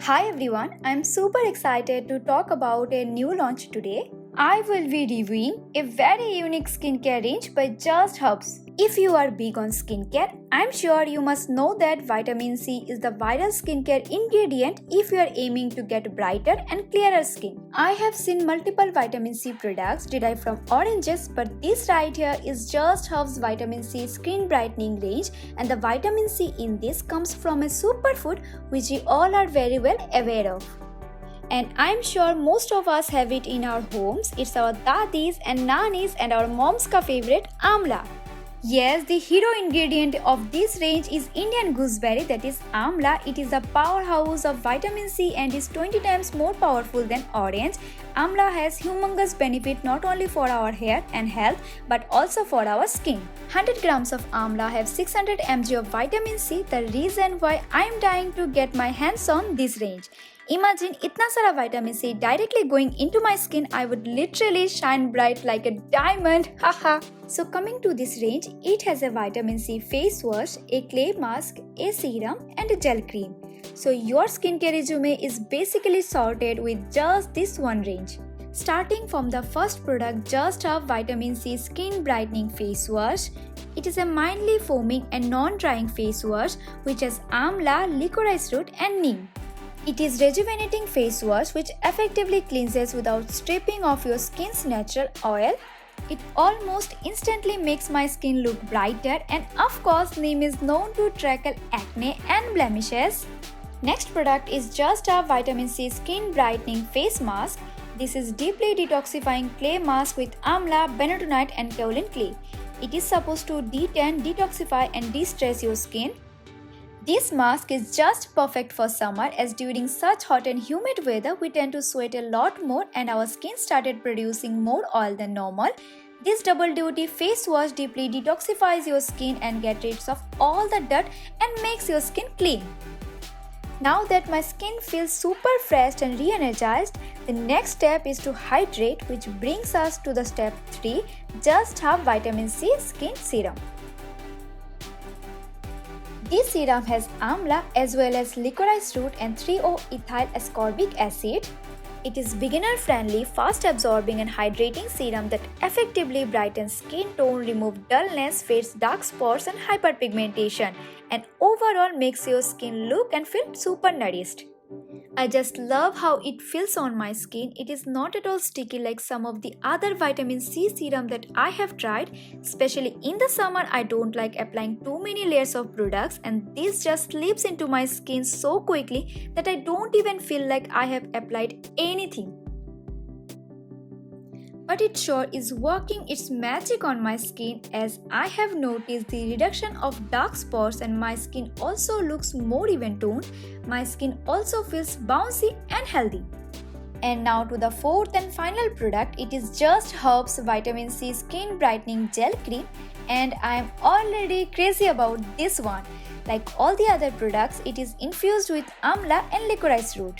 Hi everyone, I'm super excited to talk about a new launch today. I will be reviewing a very unique skincare range by Just Herbs. If you are big on skincare, I'm sure you must know that vitamin C is the vital skincare ingredient if you are aiming to get brighter and clearer skin. I have seen multiple vitamin C products derived from oranges, but this right here is Just Herbs Vitamin C Skin Brightening range, and the vitamin C in this comes from a superfood which we all are very well aware of. And I'm sure most of us have it in our homes. It's our dadis and nannies and our mom's favorite amla. Yes, the hero ingredient of this range is Indian gooseberry, that is amla. It is a powerhouse of vitamin C and is 20 times more powerful than orange. Amla has humongous benefit not only for our hair and health but also for our skin. 100 grams of amla have 600 mg of vitamin C, the reason why I'm dying to get my hands on this range. Imagine itna sara vitamin C directly going into my skin, I would literally shine bright like a diamond, haha. So coming to this range, it has a vitamin C face wash, a clay mask, a serum and a gel cream. So your skincare resume is basically sorted with just this one range. Starting from the first product, Just Herbs Vitamin C Skin Brightening Face Wash. It is a mildly foaming and non-drying face wash which has amla, licorice root and neem. It is rejuvenating face wash which effectively cleanses without stripping off your skin's natural oil. It almost instantly makes my skin look brighter, and of course neem is known to tackle acne and blemishes. Next product is Just Herbs Vitamin C Skin Brightening Face Mask. This is deeply detoxifying clay mask with amla, bentonite and kaolin clay. It is supposed to detan, detoxify and de-stress your skin. This mask is just perfect for summer, as during such hot and humid weather we tend to sweat a lot more and our skin started producing more oil than normal. This double duty face wash deeply detoxifies your skin and gets rid of all the dirt and makes your skin clean. Now that my skin feels super fresh and re-energized, the next step is to hydrate, which brings us to the step 3, Just Herbs Vitamin C Skin Serum. This serum has amla as well as licorice root and 3-o-ethyl ascorbic acid. It is beginner-friendly, fast-absorbing and hydrating serum that effectively brightens skin tone, removes dullness, fades dark spots and hyperpigmentation, and overall makes your skin look and feel super nourished. I just love how it feels on my skin. It is not at all sticky like some of the other vitamin C serum that I have tried. Especially in the summer, I don't like applying too many layers of products, and this just slips into my skin so quickly that I don't even feel like I have applied anything. But it sure is working its magic on my skin, as I have noticed the reduction of dark spots and my skin also looks more even toned. My skin also feels bouncy and healthy. And now to the fourth and final product, it is Just Herbs Vitamin C Skin Brightening Gel Cream, and I am already crazy about this one. Like all the other products, it is infused with amla and licorice root.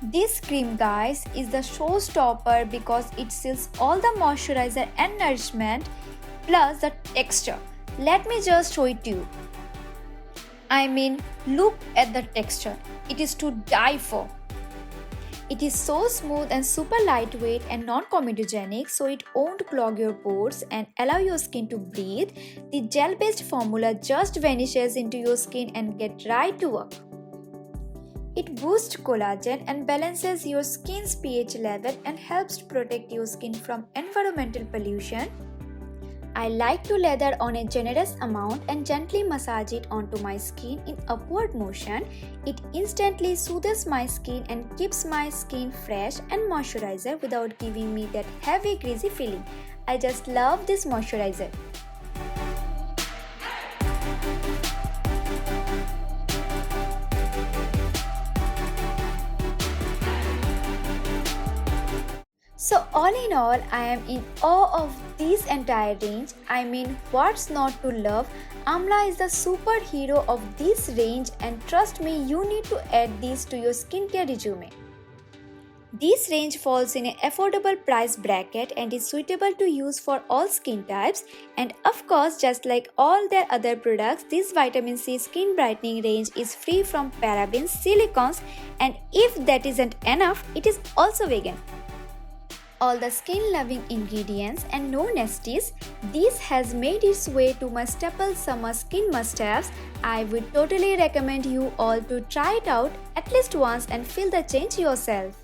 This cream, guys, is the showstopper because it seals all the moisturizer and nourishment plus the texture. Let me just show it to you. I mean, look at the texture. It is to die for. It is so smooth and super lightweight and non-comedogenic, so it won't clog your pores and allow your skin to breathe. The gel-based formula just vanishes into your skin and get right to work. It boosts collagen and balances your skin's pH level and helps to protect your skin from environmental pollution. I like to lather on a generous amount and gently massage it onto my skin in upward motion. It instantly soothes my skin and keeps my skin fresh and moisturizer without giving me that heavy greasy feeling. I just love this moisturizer. So all in all, I am in awe of this entire range. I mean, what's not to love? Amla is the superhero of this range, and trust me, you need to add this to your skincare resume. This range falls in an affordable price bracket and is suitable to use for all skin types. And of course, just like all their other products, this vitamin C skin brightening range is free from parabens, silicones, and if that isn't enough, it is also vegan. All the skin-loving ingredients and no nasties, this has made its way to my staple summer skin must-haves. I would totally recommend you all to try it out at least once and feel the change yourself.